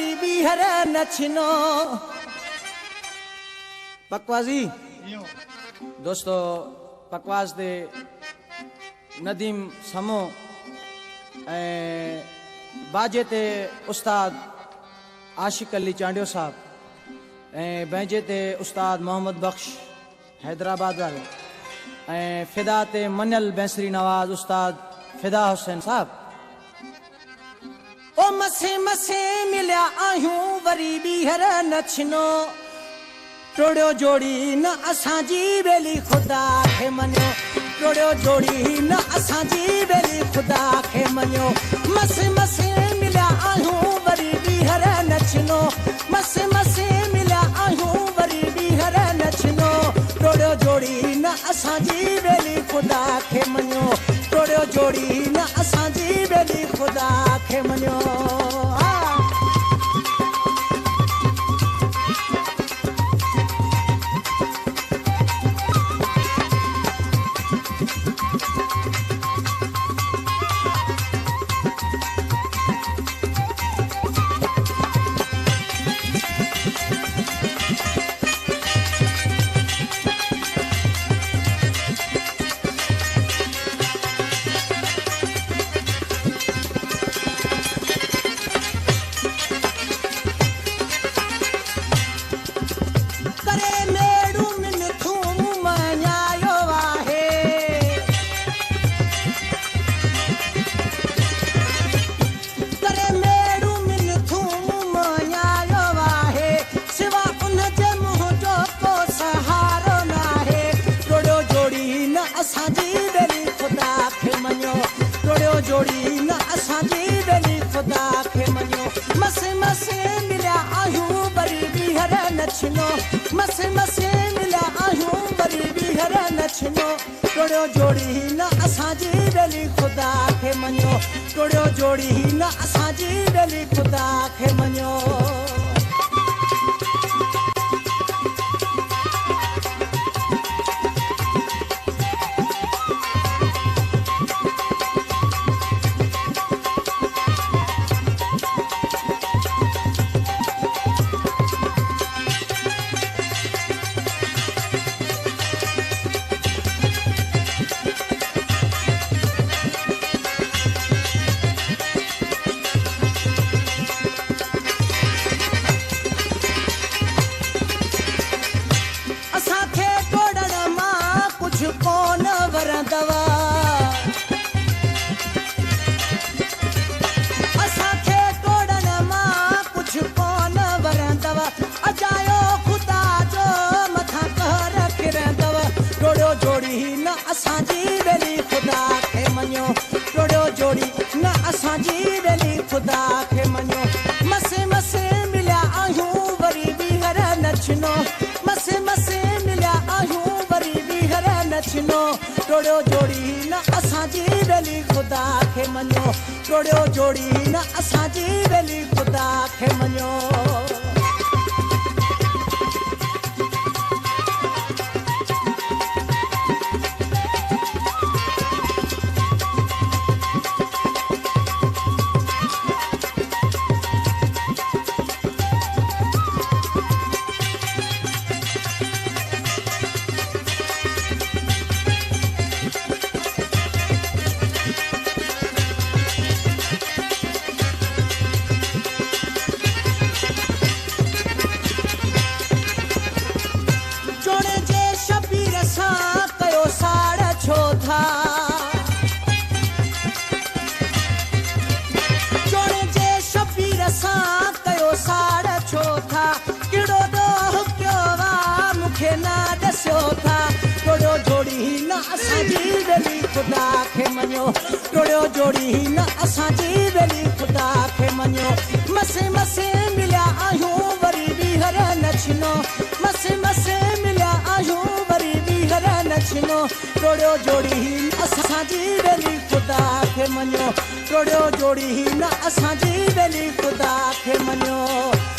वरी बीहर नछनो पकवाजी दोस्तों पकवाज दे नदीम समो बाजे ते उस्ताद आशिक अली चांडियो साहब बैंजे ते उस्ताद मोहम्मद बख्श हैदराबाद वाले फिदा ते मनल बैंसरी नवाज उस्ताद फिदा हुसैन साहब ओ मसे मसे मिलिया आहियूं वरी बीहर नछनो टोड़ियो जोड़ी न असांजी बेली खुदा खे मनियो टोड़ियो जोड़ी न असांजी बेली खुदा खे मनियो मसे मसे मिलिया आहियूं वरी बीहर नछनो मसे मसे मिलिया आहियूं वरी बीहर नछनो टोड़ियो जोड़ी न असांजी बेली खुदा खे मनियो टोड़ियो जोड़ी न असांजी बेली खुदा खे मनियो जोड़ी न असांजी बेली खुदा खे मनियो मसे मसे मिलिया आहियूं वरी बीहर नछनो मसे मसे मिलिया आहियूं वरी बीहर नछनो टोड़ियो जोड़ी न असांजी बेली खुदा खे मनियो टोड़ियो जोड़ी न असांजी बेली खुदा खे मनियो असांजी बेली खुदा खे मनियो टोड़ियो जोड़ी न असांजी बेली खुदा खे मनियो मसे मसे मिलिया आहियूं वरी बीहर नछनो मसे मसे मिलिया आहियूं वरी बीहर नछनो टोड़ियो जोड़ी न असांजी बेली खुदा खे मनियो टोड़ियो जोड़ी न असांजी बेली खुदा खे मनियो खुदा खे मनियो टोड़ियो जोड़ी न असांजी बेली खुदा खे मनियो मसे मसे मिलिया आहियूं वरी बीहर नछनो मसे मसे मिलिया आहियूं वरी बीहर नछनो टोड़ियो जोड़ी न असांजी बेली खुदा खे मनियो टोड़ियो जोड़ी न असांजी बेली खुदा खे मनियो